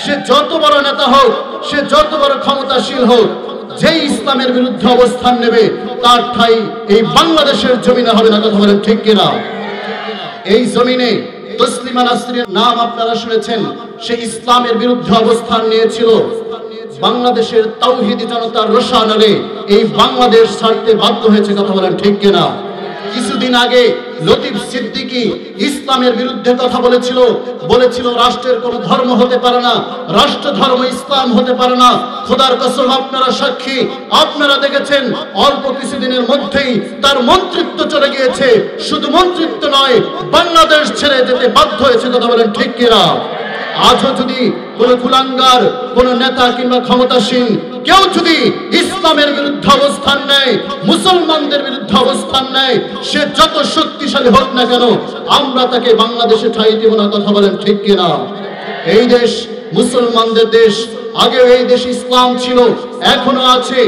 সে যত বড় নেতা হোক, সে যত বড় ক্ষমতাশীল হোক, যেই ইসলামের বিরুদ্ধে অবস্থান নেবে তার ঠাই এই বাংলাদেশের জমিনে হবে না। কথা বলেন ঠিক কিনা? এই জমিনে তসলিমা নাসরিনের নাম আপনারা শুনেছেন। সে ইসলামের বিরুদ্ধে অবস্থান নিয়েছিল। বাংলাদেশের তাওহীদি জনতার রোষানলে এই বাংলাদেশ ছাড়তে বাধ্য হয়েছে। কথা বলেন ঠিক কিনা? কিছুদিন আগে লতিফ সিদ্দিকী ইসলামের বিরুদ্ধে কথা বলেছিল রাষ্ট্রের কোন ধর্ম হতে পারে না, রাষ্ট্র ধর্ম ইসলাম হতে পারে না। খোদার কসম আপনারা সাক্ষী, আপনারা দেখেছেন অল্প কিছুদিনের মধ্যেই তার মন্ত্রিত্ব চলে গিয়েছে। শুধু মন্ত্রিত্ব নয়, বাংলাদেশ ছেড়ে যেতে বাধ্য হয়েছে। কথা বলেন ঠিক কিনা? আজও যদি কোন কুলাঙ্গার, কোন নেতা কিংবা ক্ষমতাসীন কেউ যদি ইসলামের বিরুদ্ধে অবস্থান নেয়, মুসলমানদের বিরুদ্ধে অবস্থান নেয়, সে যত শক্তিশালী হোক না কেন, আমরা তাকে বাংলাদেশে ঠাঁই দেব না। কথা বলেন ঠিক কিনা? এই দেশ মুসলমানদের দেশ। আগে এই দেশ ইসলাম ছিল, এখনো আছে,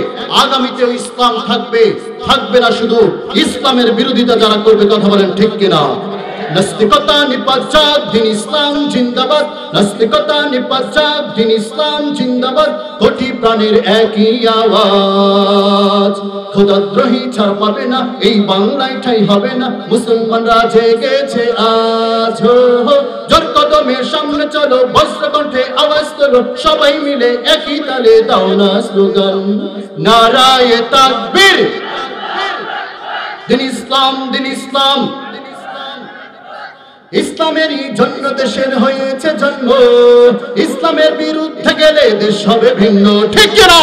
আগামীতেও ইসলাম থাকবে। থাকবে না শুধু ইসলামের বিরোধিতা যারা করবে। কথা বলেন ঠিক কিনা? নাস্তিকতা নিপাত দিন ইসলাম জিন্দাবাদ, নাস্তিকতা নিপাত দিন ইসলাম জিন্দাবাদ, কোটি প্রাণের একই আওয়াজ। খোদাদ্রোহী ছাড় পাবে না, এই বাংলায় ঠাঁই হবে না, মুসলমানরা জেগেছে আজ। জোর কদমের সামনে চলো, বজ্র কণ্ঠে আওয়াজ তোলো, সবাই মিলে একই তালে দাও না স্লোগান, নারায়ে তাকবীর। দিন ইসলাম, দিন ইসলাম, ইসলামেরই জন্য দেশের হয়েছে জন্ম, ইসলামের বিরুদ্ধে গেলে দেশ হবে ভিন্ন। ঠিক কিনা?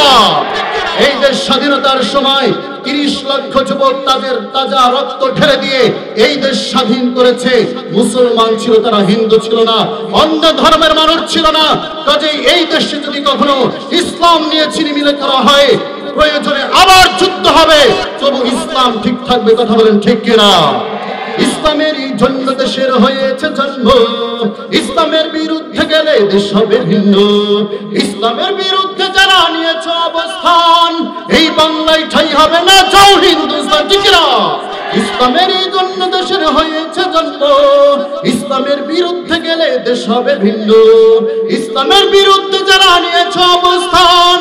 এই দেশ স্বাধীনতার সময় 30 লক্ষ যুবক তাদের তাজা রক্ত ঢেলে দিয়ে এই দেশ স্বাধীন করেছে। মুসলমান ছিল, তারা হিন্দু ছিল না, অন্য ধর্মের মানুষ ছিল না। কাজেই এই দেশে যদি কখনো ইসলাম নিয়ে ছিনিমিনি করা হয়, প্রয়োজনে আবার যুদ্ধ হবে, তবু ইসলাম ঠিক থাকবে। কথা বলেন ঠিক কিনা? ইসলামেরই জন্য দেশের হয়েছে জন্ম, ইসলামের বিরুদ্ধে গেলে দেশ হবে ভিন্ন। ইসলামের বিরুদ্ধে যারা নিয়েছে অবস্থান, এই বাংলায় ঠাঁই হবে না, যাও হিন্দুস্তান। ঠিক না? ইসলামেরই জন্য দেশের হয়েছে জন্ম, ইসলামের বিরুদ্ধে গেলে দেশ হবে ভিন্ন। ইসলামের বিরুদ্ধে যারা নিয়েছে অবস্থান,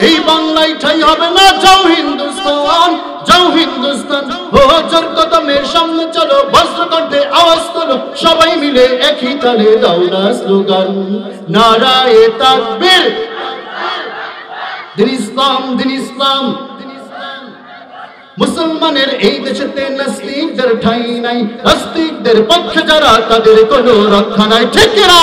এই বাংলায় ঠাঁই হবে না, যাও হিন্দুস্তান, যাও হিন্দুস্তান। ও জোর কদমের সামনে চলো, বজ্র কণ্ঠে আওয়াজ তোলো, সবাই মিলে একই তালে দাও না স্লোগান, নারায়ে তাকবীর। দিন ইসলাম, দিন ইসলাম, মুসলমানের এই দেশেতে নাস্তিকদের ঠাঁই নাই, নাস্তিকদের পক্ষে যারা তাদের কোনো রক্ষা নাই। ঠিক কিনা?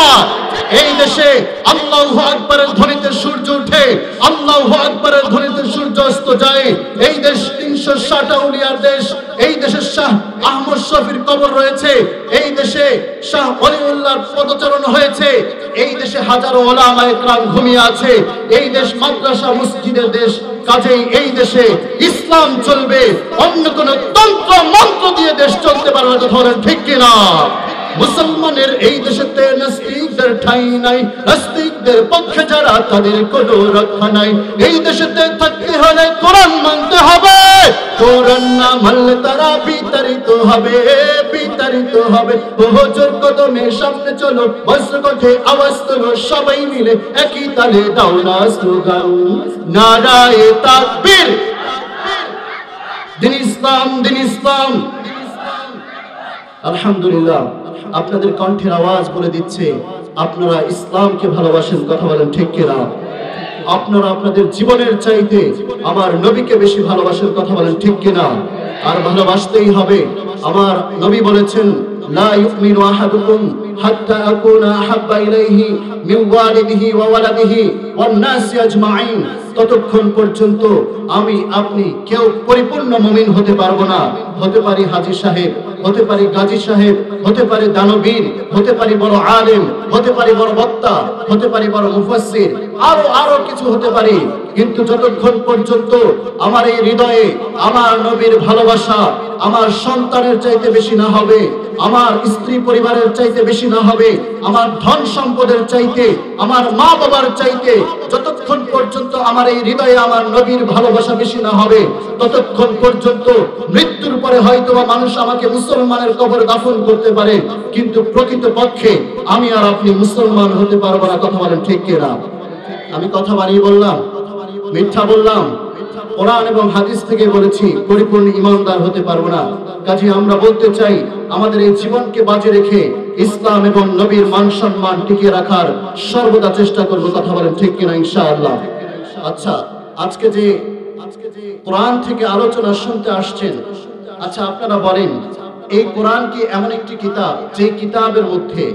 এই দেশে আল্লাহু আকবারের ধ্বনিতে সূর্য ওঠে, আল্লাহু আকবারের ধ্বনিতে সূর্য অস্ত যায়। এই দেশ 360 আউলিয়ার দেশ। এই দেশে শাহ আহমদ শফির কবর রয়েছে। এই দেশে শাহ ওলিউল্লাহর পদচারণ হয়েছে। এই দেশে হাজারো ওলামায়ে কেরাম ঘুমিয়ে আছে। এই দেশ মাদ্রাসা মসজিদের দেশ। কাজেই এই দেশে ইসলাম চলবে, অন্য কোন তন্ত্র মন্ত্র দিয়ে দেশ চলতে পারবে না। ধরেন ঠিক কিনা? মুসলমানের এই দেশেতে নাস্তিকদের ঠাঁই নাই, নাস্তিকদের পক্ষে যারা তাদের কোনো রক্ষা নাই। এই দেশেতে থাকতে হলে কোরআন মানতে হবে, কোরআন না মানলে তারা বিতাড়িত হবে, বিতাড়িত হবে। ও জোর কদমের সামনে চলো, বজ্র কণ্ঠে আওয়াজ তোলো, সবাই মিলে একই তালে দাও না স্লোগান, নারায়ে তাকবীর। দিন ইসলাম, দিন ইসলাম। আলহামদুলিল্লাহ, আপনাদের কণ্ঠের আওয়াজ বলে দিচ্ছে আপনারা ইসলামকে ভালোবাসেন। কথা বলেন ঠিক কিনা? আপনারা আপনাদের জীবনের চাইতে আমার নবীকে বেশি ভালোবাসেন। কথা বলেন ঠিক কিনা? আর ভালোবাসতেই হবে। আমার নবী বলেছেন, লা ইউমিনু আহাদুকুম হাত্তা আকুনা আহাব্বা ইলাইহি মিন ওয়ালিদিহি ওয়া ওয়ালাদিহি ওয়ান নাসি আজমাইন। ততক্ষণ পর্যন্ত আমি আপনি কেউ পরিপূর্ণ মুমিন হতে পারবো না। হতে পারি হাজী সাহেব, হতে পারি গাজী সাহেব, হতে পারি দানবীর, হতে পারি বড় আলেম, হতে পারি বড় বক্তা, হতে পারি বড় মুফাসসির, আরো কিছু হতে পারি। কিন্তু যতক্ষণ পর্যন্ত আমার এই হৃদয়ে আমার নবীর ভালোবাসা আমার সন্তানের চাইতে বেশি না হবে, আমার স্ত্রী পরিবারের চাইতে বেশি বেশি না হবে, আমার ধন সম্পদের চাইতে, আমার মা বাবার চাইতে, যতক্ষণ পর্যন্ত আমার এই হৃদয়ে আমার নবীর ভালোবাসা বেশি না হবে, ততক্ষণ পর্যন্ত মৃত্যুর পরে হয়তোবা মানুষ আমাকে মুসলমানের কবরে দাফন করতে পারে, কিন্তু প্রকৃতপক্ষে আমি আর আপনি মুসলমান হতে পারবো না। কথা বলেন ঠিক কিনা? আমি কথা বাড়িয়ে বললাম, মিথ্যা বললাম? কোরআন এবং হাদিস থেকে বলেছি, পরিপূর্ণ ঈমানদার হতে পারবো না। কাজে আমরা বলতে চাই, আমাদের এই জীবনকে বাজে রেখে ইসলাম এবং নবীর মান সম্মান টিকিয়ে রাখার সর্বদা চেষ্টা করব। কথা বলেন ঠিক কিনা? ইনশাআল্লাহ। আচ্ছা, আজকে যে কোরআন থেকে আলোচনা শুনতে আসছেন, আচ্ছা আপনারা বলেন, এই কোরআন কি এমন একটি কিতাব যে কিতাবের মধ্যে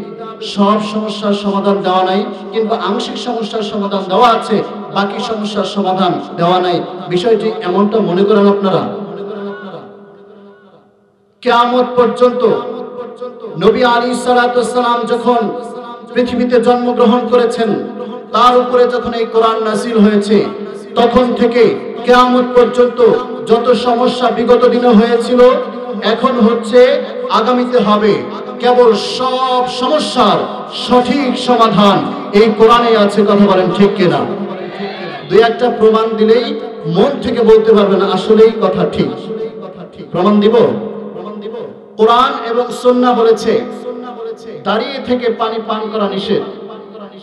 সব সমস্যার সমাধান দেওয়া নাই, কিংবা আংশিক সমস্যার সমাধান দেওয়া আছে, বাকি সমস্যার সমাধান দেওয়া নাই? বিষয়টি এমনটা মনে করেন আপনারা? কিয়ামত পর্যন্ত নবী আলাইহিস সালাতু ওয়াস সালাম যখন পৃথিবীতে জন্মগ্রহণ করেছেন, তার উপরে যখন এই কোরআন নাযিল হয়েছে, তখন থেকে কিয়ামত পর্যন্ত যত সমস্যা বিগত দিনে হয়েছিল, এখন হচ্ছে, আগামীতে হবে, কেবল সব সমস্যার সঠিক সমাধান এই কোরআনে আছে। কথা বলেন ঠিক কিনা? দুই একটা প্রমাণ দিলেই মন থেকে বলতে পারবেন আসলেই কথা ঠিক। প্রমাণ দিব? কোরআন এবং সুন্নাহ বলেছে দাঁড়িয়ে থেকে পানি পান করা নিষেধ।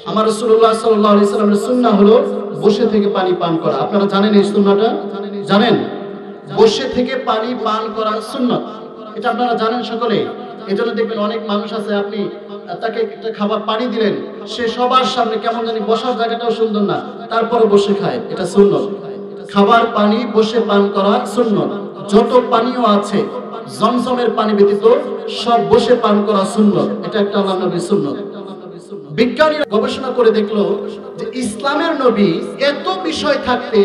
আমার রাসূলুল্লাহ সাল্লাল্লাহু আলাইহি ওয়াসাল্লামের সুন্নাহ হলো বসে থেকে পানি পান করা। আপনারা জানেন এই সুন্নাহটা? জানেন? বসে থেকে পানি পান করা সুন্নাত, এটা আপনারা জানেন সকলে। এজন্য দেখবেন অনেক মানুষ আছে, আপনি তাকে একটা খাবার পানি দিলেন, সে সবার সামনে কেমন জানি, বসার জায়গাটাও সুন্দর না, তারপরে বসে খায়। এটা সুন্নাত। খাবার পানি বসে পান করা সুন্নাত। যত পানীয় আছে জমজমের পানি ব্যতীত সব বসে পান করা সুন্নাত। এটা একটা আল্লাহর নবীর সুন্নাত। বিজ্ঞানীরা গবেষণা করে দেখলো যে ইসলামের নবী এত বিষয় থাকতে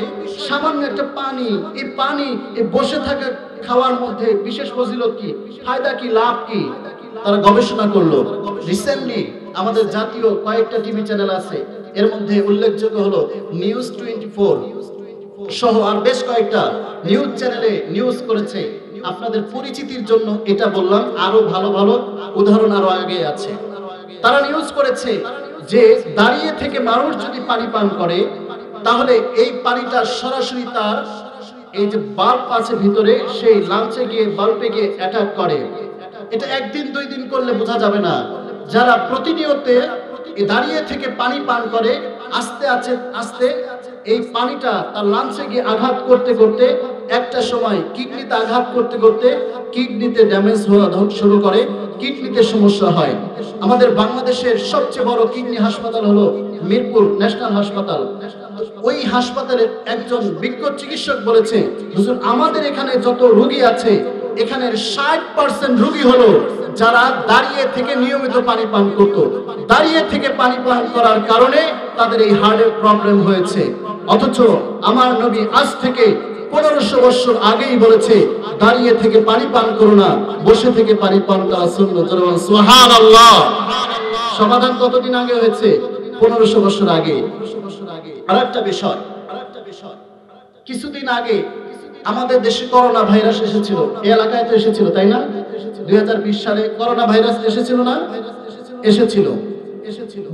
সামান্য একটা পানি, এই পানি এই বসে থাকা খাওয়ার মধ্যে বিশেষ ফজিলত কি, ফায়দা কি, লাভ কি, তারা গবেষণা করলো। রিসেন্টলি আমাদের জাতীয় কয়েকটা টিভি চ্যানেল আছে, এর মধ্যে উল্লেখযোগ্য হলো নিউজ 24 সহ আর বেশ কয়েকটা নিউজ চ্যানেলে নিউজ করেছে। আপনাদের পরিচিতির জন্য এটা বললাম, আরো ভালো ভালো উদাহরণ আরো আগে আছে। তারা নিউজ করেছে যে দাঁড়িয়ে থেকে মানুষ যদি পানি পান করে, তাহলে এই পানিটা সরাসরি তার এই যে বাল্ব আছে ভিতরে, সেই লাঞ্চে গিয়ে বাল্বে গিয়ে অ্যাটাক করে। এটা একদিন দুই দিন করলে বোঝা যাবে না। যারা প্রতিনিয়ত দাঁড়িয়ে থেকে পানি পান করে, আস্তে আস্তে এই পানিটা তার লাঞ্চে গিয়ে আঘাত করতে করতে একটা সময় কিডনিতে আঘাত করতে করতে কিডনিতে ড্যামেজ হওয়া শুরু করে, কিডনিতে সমস্যা হয়। আমাদের বাংলাদেশের সবচেয়ে বড় কিডনি হাসপাতাল হলো মিরপুর ন্যাশনাল হাসপাতাল। ওই হাসপাতালের একজন বিজ্ঞ চিকিৎসক বলেছে, হুজুর আমাদের এখানে যত রোগী আছে, এখানের 60% রোগী হলো যারা দাঁড়িয়ে থেকে নিয়মিত পানি পান করত। দাঁড়িয়ে থেকে পানি পান করার কারণে তাদের এই হার্টের প্রবলেম হয়েছে। অথচ আমার নবী আজ থেকে 1500 বছর আগেই বলেছে, দাঁড়িয়ে থেকে পানি পান করো না, বসে থেকে পানি পান করা সুন্নাত। সুবহানাল্লাহ। সমাধান কতদিন আগে হয়েছে? 1500 বছর আগে। আরেকটা বিষয়, কিছুদিন আগে আমাদের দেশে করোনা ভাইরাস এসেছিল, এই এলাকায় তো এসেছিল, তাই না? 2020 সালে করোনা ভাইরাস এসেছিল না? এসেছিল।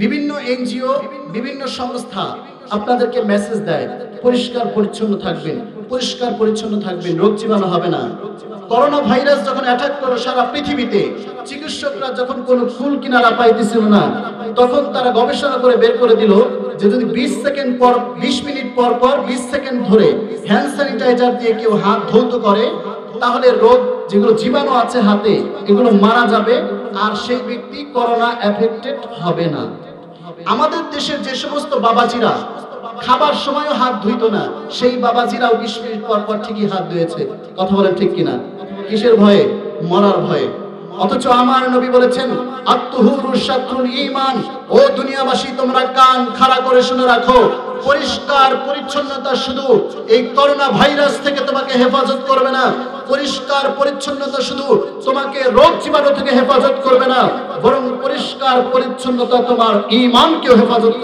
বিভিন্ন এনজিও, বিভিন্ন সংস্থা আপনাদেরকে মেসেজ দেয়, পরিষ্কার পরিচ্ছন্ন থাকবেন, পরিষ্কার পরিচ্ছন্ন থাকবেন, রোগ জীবাণু হবে না। করোনা ভাইরাস যখন অ্যাটাক করলো সারা পৃথিবীতে, চিকিৎসকরা যখন কোনো ফুল কিনারা পাইতেছিল না, তখন তারা গবেষণা করে বের করে দিল যে যদি 20 সেকেন্ড পর, 20 মিনিট পর পর 20 সেকেন্ড ধরে হ্যান্ড স্যানিটাইজার দিয়ে কেউ হাত ধৌত করে, তাহলে রোগ, যেগুলো জীবাণু আছে হাতে, এগুলো মারা যাবে, আর সেই ব্যক্তি করোনা এফেক্টেড হবে না। আমাদের দেশের যে সমস্ত বাবাজিরা খাবার সময়ও হাত ধুইতো না, সেই বাবাজিরাও 20 মিনিট পর পর ঠিকই হাত ধুয়েছে। কথা বলেন ঠিক কিনা? কিসের ভয়ে? মরার ভয়ে। অথচ আমার নবী বলেছেন, আত-তুহুরু শাতরুল ঈমান। ও দুনিয়াবাসী, তোমরা কান খাড়া করে শুনে রাখো, পরিষ্কার পরিচ্ছন্নতা শুধু এই করোনা ভাইরাস থেকে তোমাকে হেফাজত করবে না, পরিষ্কার পরিচ্ছন্নতা শুধু তোমাকে রোগ জীবাণু থেকে হেফাজত করবে না, বরং পরিষ্কার পরিচ্ছন্নতা তোমার ঈমানকেও হেফাজত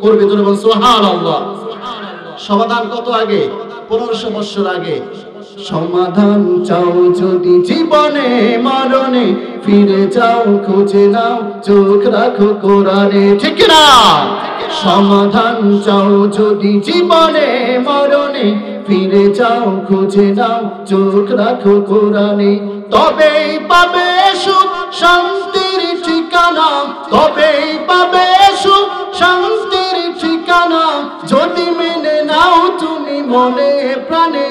করবে। সুবহানাল্লাহ। সমাধান কত আগে? 1500 বছর আগে। সমাধান চাও যদি জীবনে মরণে, ফিরে যাও খুঁজে নাও চোখ রাখো কোরআনে। ঠিক না? সমাধান চাও যদি জীবনে মরণে, ফিরে যাও খুঁজে নাও চোখ রাখো কোরআনে। তবেই পাবে সুখ শান্তির ঠিকানা, তবেই পাবে সুখ শান্তির ঠিকানা, যদি মেনে নাও তুমি মনে প্রাণে।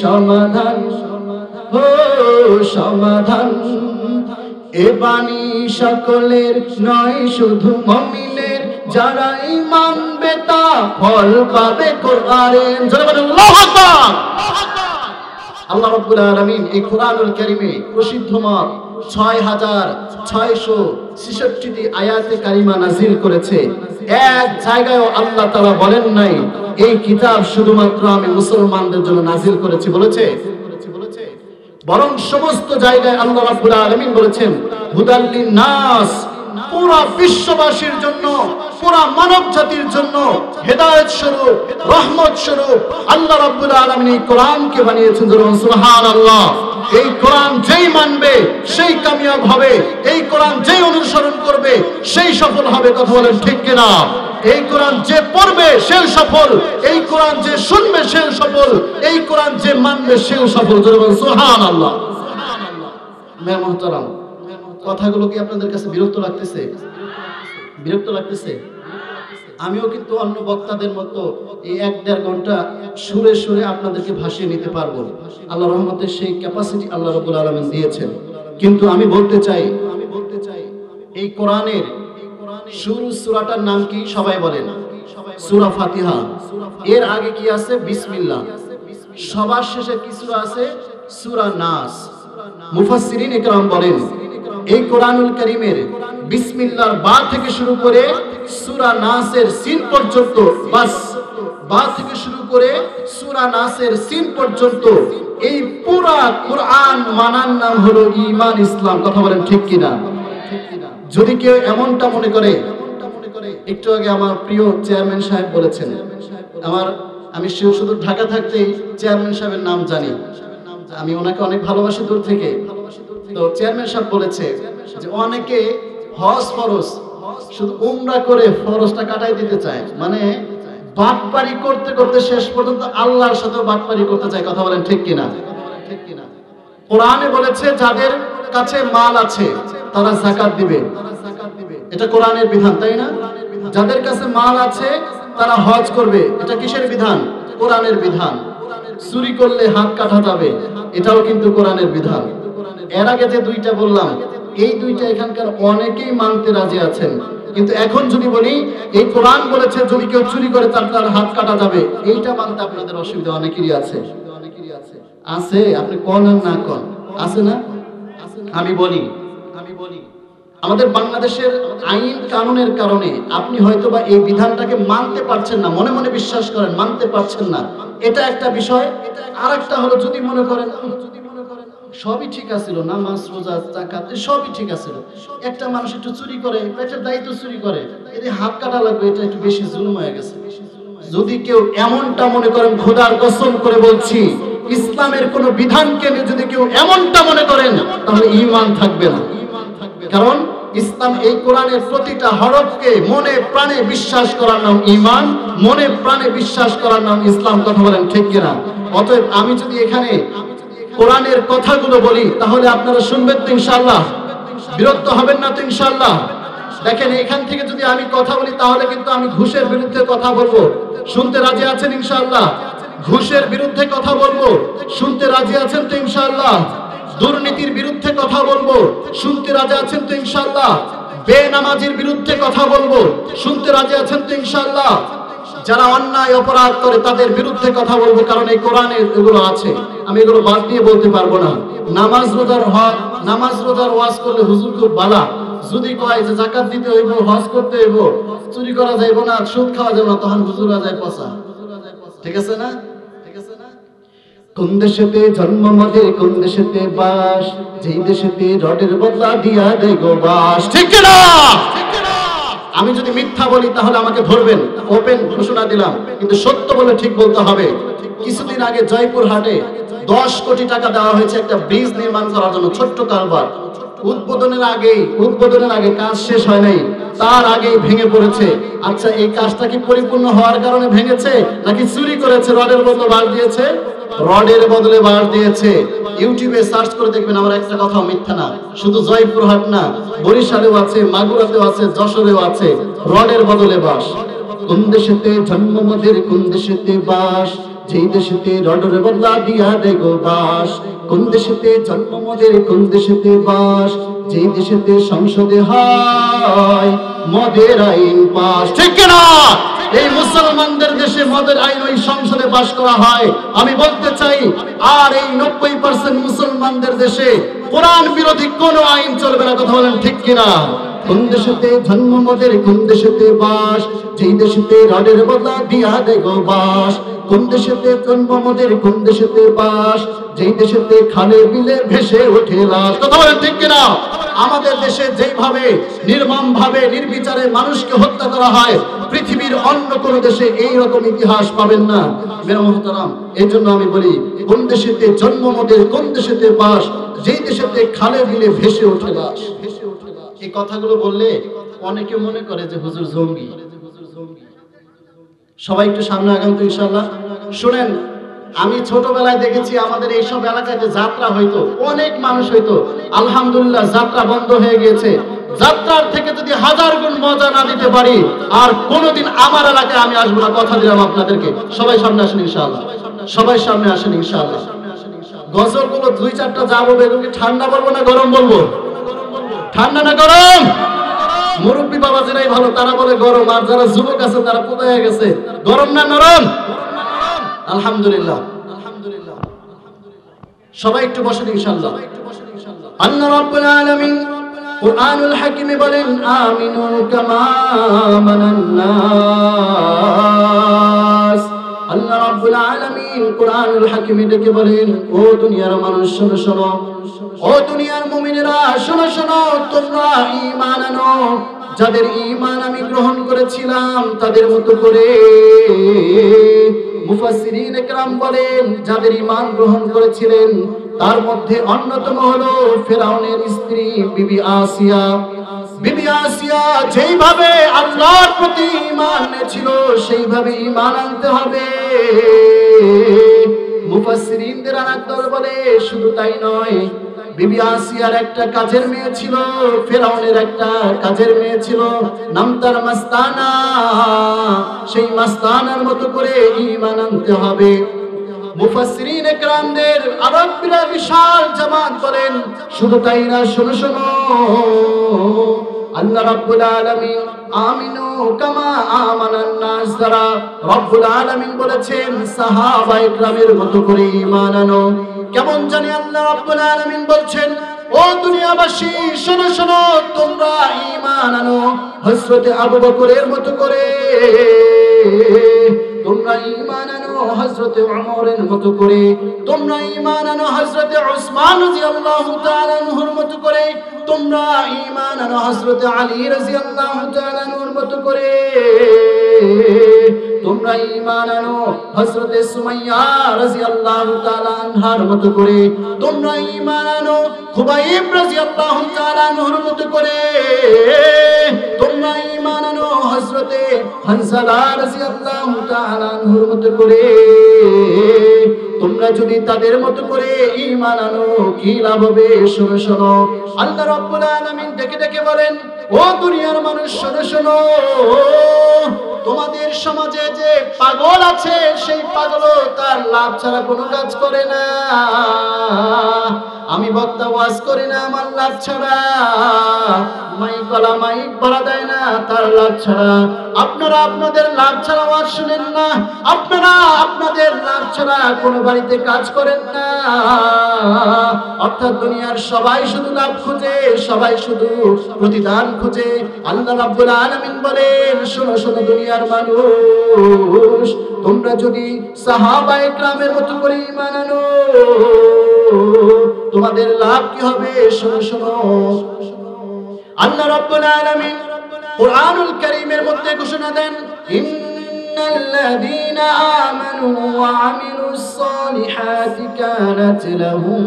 সমাধান ও সমাধান, এ বাণী সকলের নয় শুধু মুমিনের, যারাই মানবে তা ফল পাবে কোরআনের। জোরে বলেন আল্লাহু আকবার। আল্লাহ রাব্বুল আলামিন এই কোরআনুল কারীমে প্রসিদ্ধমত 6666টি আয়াতে কারিমা নাযিল করেছে। এক জায়গায়ও আল্লাহ তাআলা বলেন নাই এই কিতাব শুধুমাত্র আমি মুসলমানদের জন্য নাযিল করেছি, বলেছে? বরং সমস্ত জায়গায় আল্লাহ রাব্বুল আলামিন বলেছেন হুদাল লিন-নাস, পুরা বিশ্ববাসীর জন্য, পুরা মানব জাতির জন্য হেদায়েত স্বরূপ, রহমত স্বরূপ আল্লাহ রাব্বুল আলামিন এই কোরআনকে বানিয়েছেন। সুবহানাল্লাহ। এই কোরআন যেই মানবে সেই কামিয়াব হবে, এই কোরআন যেই অনুসরণ করবে সেই সফল হবে। কথা বলেন ঠিক কিনা? এই কোরআন যে পড়বে সেও সফল, এই কোরআন যে শুনবে সেও সফল, এই কোরআন যে মানবে সেও সফল। সুবহানাল্লাহ। মেয়ে মুহতারাম, কথাগুলো কি আপনাদের কাছে বিরক্ত লাগতেছে? বিরক্ত লাগতেছে? আমিও কিন্তু অন্য বক্তাদের মতো এই 1-1.5 ঘন্টা সুরে সুরে আপনাদেরকে ভাসিয়ে নিতে পারবো। আল্লাহর রহমতে সেই ক্যাপাসিটি আল্লাহ রাব্বুল আলামিন দিয়েছেন। কিন্তু আমি বলতে চাই এই কোরআনের শুরু সূরাটার নাম কি? সবাই বলেন সূরা ফাতিহা। এর আগে কি আছে? বিসমিল্লাহ। সবার শেষে কি সূরা আছে? সূরা নাস। মুফাসসিরিন ইকরাম বলেন এই কোরআনুল কারীমের বিসমিল্লাহর বা থেকে শুরু করে সূরা নাসের সিন পর্যন্ত, বাস বা থেকে শুরু করে সূরা নাসের সিন পর্যন্ত এই পুরা কোরআন মানার নাম হলো ঈমান, ইসলাম। কথা বলেন ঠিক কিনা? যদি কেউ এমনটা মনে করে, একটু আগে আমার প্রিয় চেয়ারম্যান সাহেব বলেছেন, আমি শুধু ঢাকা থাকতেই চেয়ারম্যান সাহেবের নাম জানি, আমি ওনাকে অনেক ভালোবাসি দূর থেকে। তো চেয়ারম্যান সাহেব বলেছে যে অনেকে হজ ফরজ শুধু উমরা করে ফরজটা কাটাই দিতে চায়, মানে বাটপারি করতে করতে শেষ পর্যন্ত আল্লাহর সাথে বাটপারি করতে চায়। কথা বলেন ঠিক কিনা? কোরআনে বলেছে যাদের কাছে মাল আছে তারা যাকাত দিবে, এটা কোরআনের বিধান, তাই না? যাদের কাছে মাল আছে তারা হজ করবে, এটা কিসের বিধান? কোরআনের বিধান। চুরি করলে হাত কাটা যাবে, এটাও কিন্তু কোরআনের বিধান। এর আগে যে দুইটা বললাম এই দুইটা এখানকার অনেকেই মানতে রাজি আছেন, কিন্তু এখন যদি বলি এই কোরআন বলেছে যদি কেউ চুরি করে তার হাত কাটা যাবে, এইটা মানতে আপনাদের অসুবিধা অনেকেরই আছে। আছে, আপনি কোন আর না কোন আছে না? আমি বলি আমাদের বাংলাদেশের আইন কানুনের কারণে আপনি হয়তোবা এই বিধানটাকে মানতে পারছেন না, মনে মনে বিশ্বাস করেন মানতে পারছেন না, এটা একটা বিষয়। আর একটা হলো যদি মনে করেন সবই ঠিক আছিল, নামাজ রোজা যাকাত সবই ঠিক আছিল, একটা মানুষ একটু চুরি করে, পেটের দায়িত্ব চুরি করে, এর হাত কাটা লাগবে, এটা একটু বেশি জুলুম হয়ে গেছে। যদি কেউ এমনটা মনে করেন, খোদার কসম করে বলছি ইসলামের কোন বিধানকে নিয়ে যদি কেউ এমনটা মনে করেন তাহলে ঈমান থাকবে না। কারণ ইসলাম এই কোরআনের প্রতিটা হরফকে মনে প্রাণে বিশ্বাস করার নাম ঈমান, মনে প্রাণে বিশ্বাস করার নাম ইসলাম। কথা বলেন ঠিক কিনা? অতএব আমি যদি এখানে কোরআনের কথাগুলো বলি তাহলে আপনারা শুনবেন তো ইনশাআল্লাহ? বিরক্ত হবেন না তো ইনশাআল্লাহ? দেখেন এখান থেকে যদি আমি কথা বলি তাহলে কিন্তু আমি ঘুষের বিরুদ্ধে কথা বলবো, শুনতে রাজি আছেন ইনশাআল্লাহ? ঘুষের বিরুদ্ধে কথা বলবো, শুনতে রাজি আছেন তো ইনশাআল্লাহ? দুর্নীতির বিরুদ্ধে কথা বলবো, শুনতে রাজি আছেন তো ইনশাআল্লাহ? বেনামাজির বিরুদ্ধে কথা বলবো, শুনতে রাজি আছেন তো ইনশাআল্লাহ? যারা অন্যায় অপরাধ করে তাদের বিরুদ্ধে কথা বলবো, কারণ এই কোরআনে এগুলো আছে, আমি এগুলো বাদ দিয়ে বলতে পারবো না। নামাজ রোজার ওয়াজ করলে হুজুর খুব বালা, যদি কয় যে যাকাত দিতে হইব, হজ করতে হইব, চুরি করা যাইব না, সুদ খাওয়া যাবে না, তখন হুজুরা যায় পচা। ঠিক আছে না? কোন দেশেতে জন্ম মদের, কোন দেশেতে বাস, যেই দেশেতে রডের বদলা দিয়া দেয় গো বাস। ঠিক না? আমি যদি মিথ্যা বলি তাহলে আমাকে ধরবেন, ওপেন ঘোষণা দিলাম, কিন্তু সত্য বলে ঠিক বলতে হবে। কিছুদিন আগে জয়পুর হাটে 10 কোটি টাকা দেওয়া হয়েছে একটা ব্রিজ নির্মাণ করার জন্য, ছোট্ট কারবার। উদ্বোধনের আগে কাজ শেষ হয় নাই, তার আগেই ভেঙে পড়েছে। আচ্ছা, এই কাজটা কি পরিপূর্ণ হওয়ার কারণে ভেঙেছে, নাকি চুরি করেছে, রডের বদলে বাঁশ দিয়েছে? রডের বদলে বাঁশ দিয়েছে। ইউটিউবে সার্চ করে দেখবেন, আমার একটা কথাও মিথ্যা না। শুধু জয়পুরহাট না, বরিশালেও আছে, মাগুরাতেও আছে, যশোরেও আছে, রডের বদলে বাঁশ। কোন দেশেতে জন্ম মোদের, কোন দেশেতে বাস, যেই দেশেতে রডের বদলা দিয়া দেগো বাস। কোন দেশেতে জন্ম মোদের, কোন দেশেতে বাস, যেই দেশেতে সংসদে হয় মদের আইন পাস। ঠিক না? এই মুসলমানদের দেশে মদের আইন ওই সংসদে পাস করা হয়। আমি বলতে চাই, আর এই 90% মুসলমানদের দেশে কোরআন বিরোধী কোনো আইন চলবে না। কথা বলেন ঠিক কিনা? কোন দেশেতে জন্ম মোদের, কোন দেশেতে বাস, যেই দেশেতে রডের বদলা দিয়া দেগো বাস। কোন দেশেতে জন্ম মোদের, কোন দেশেতে বাস, যেই দেশেতে খালে বিলে ভেসে ওঠে লাশ। কথা বলেন ঠিক কিনা? আমাদের দেশে যেইভাবে নির্মম ভাবে নির্বিচারে মানুষকে হত্যা করা হয়, পৃথিবীর অন্য কোন দেশে এই রকম ইতিহাস পাবেন না। মেরা মুহতারাম, এই জন্য আমি বলি, কোন দেশেতে জন্ম মোদের, কোন দেশেতে বাস, যেই দেশেতে খালে বিলে ভেসে ওঠে লাশ। এই কথাগুলো বললে অনেকে মনে করে যে হুজুর জঙ্গি। সবাই একটু সামনে আগান তো ইনশাআল্লাহ। শুনেন, আমি ছোটবেলায় দেখেছি আমাদের এইসব এলাকায় যে যাত্রা হইতো, অনেক মানুষ হইতো। আলহামদুলিল্লাহ যাত্রা বন্ধ হয়ে গিয়েছে। যাত্রার থেকে যদি 1000 গুণ মজা না দিতে পারি, আর কোনোদিন আমার এলাকায় আমি আসবো না, কথা দিলাম আপনাদেরকে। সবাই সামনে আসেন ইনশাআল্লাহ, সবাই সামনে আসেন ইনশাআল্লাহ। গজলগুলো 2-4টা যাবো, বেগুনকে ঠান্ডা বলবো না গরম বলবো? ঠান্ডা না গরম? মুরব্বী বাবাজিরাই ভালো, তারা বলে গরম, আর যারা যুবক আছে তারা কোথায় গেছে? গরম না নরম? আলহামদুলিল্লাহ, আলহামদুলিল্লাহ। সবাই একটু বসেন ইনশাআল্লাহ। আল্লাহ রাব্বুল আলামিন কুরআনুল হাকিমে বলেন, আমিনু কামা আমানান নাস। আল্লাহ রাব্বুল আলামিন কুরআনুল হাকিমে ডেকে বলেন, ও দুনিয়ার মানুষ শোনো শোনো, ও দুনিয়ার মুমিনেরা শোনো শোনো, তোমরা ঈমান আনো। যাদের ঈমান আমি গ্রহণ করেছিলাম তাদের মতো করে। মুফাসসিরিন একরাম বলেন, যাদের ঈমান গ্রহণ করেছিলেন তার মধ্যে অন্যতম হলো ফিরআউনের স্ত্রী বিবি আসিয়া। বিবি আসিয়া যেইভাবে আল্লাহর প্রতি ঈমান এনেছিল, সেইভাবে ঈমান আনতে হবে। মুফাসসিরিনদের আরেকদল বলে, শুধু তাই নয়, বিবি আসিয়ার একটা কাজের মেয়ে ছিল, ফিরআউনের একটা কাজের মেয়ে ছিল, নাম তার মাস্তানা। সেই মাস্তানার মতো করে ঈমান আনতে হবে। মুফাসসিরিন একরামদের আরব বিশাল জামাত বলেন, শুধু তাই না, শোনো শোনো, আল্লাহ রাব্বুল আলামিন আমিনু কামা আমানান নাস দ্বারা রাব্বুল আলামিন বলেছেন সাহাবায়ে কেরামের মতো করে ঈমান আনো। কেমন জানি আল্লাহ রাব্বুল আলামিন বলছেন, ও দুনিয়াবাসী শোনো শোনো, তোমরা ঈমান আনো হযরত আবু বকরের মতো করে। তোমরা ঈমান আনো হযরত ওমরের মতো করে। তোমরা ঈমান আনো হযরত উসমান রাদিয়াল্লাহু তাআলা আনহুর মতো করে। তোমরা ঈমান আনো হযরত আলী রাদিয়াল্লাহু তাআলা আনহুর মতো করে। তোমরা ঈমান আনো হযরত সুমাইয়া রাদিয়াল্লাহু তাআলা আনহার মতো করে। তোমরা ঈমান আনো খুবাইব রাদিয়াল্লাহু তাআলা আনহুর মতো করে। তোমরা ঈমান আনো হযরত হানজালা রাদিয়াল্লাহু তাআলা আনহুর মতো করে। তোমরা যদি তাদের মতো করে ঈমান আনো, কি লাভ হবে? শোনো শোনো, আল্লাহ রাব্বুল আলামিন ডেকে ডেকে বলেন, ও দুনিয়ার মানুষ শোনো শোনো, তোমাদের সমাজে যে পাগল আছে, সেই পাগলও তার লাভ ছাড়া কোনো কাজ করে না। আমি বক্তা ওয়াজ করি না আমার লাভ ছাড়া, মাইকলা মাইক ভরা দেয় না তার লাভ ছাড়া। আপনারা আপনাদের লাভ ছাড়া ওয়াজ শুনেন না, আপনারা আপনাদের লাভ ছাড়া কোনো বাড়িতে কাজ করেন না। অর্থাৎ দুনিয়ার সবাই শুধু লাভ খুঁজে, সবাই শুধু প্রতিদান খুঁজে। আল্লাহ রাব্বুল আলামিন বলেন, শোনো শোনো দুনিয়ার মানুষ, তোমরা যদি সাহাবায়ে কেরামের মতো করে ঈমান আনো, তোমাদের লাভ কি হবে? শোনো শোনো, আল্লাহ রাব্বুল আলামিন কুরআনুল কারীমের মধ্যে ঘোষণা দেন, الذين آمنوا وعملوا الصالحات كانت لهم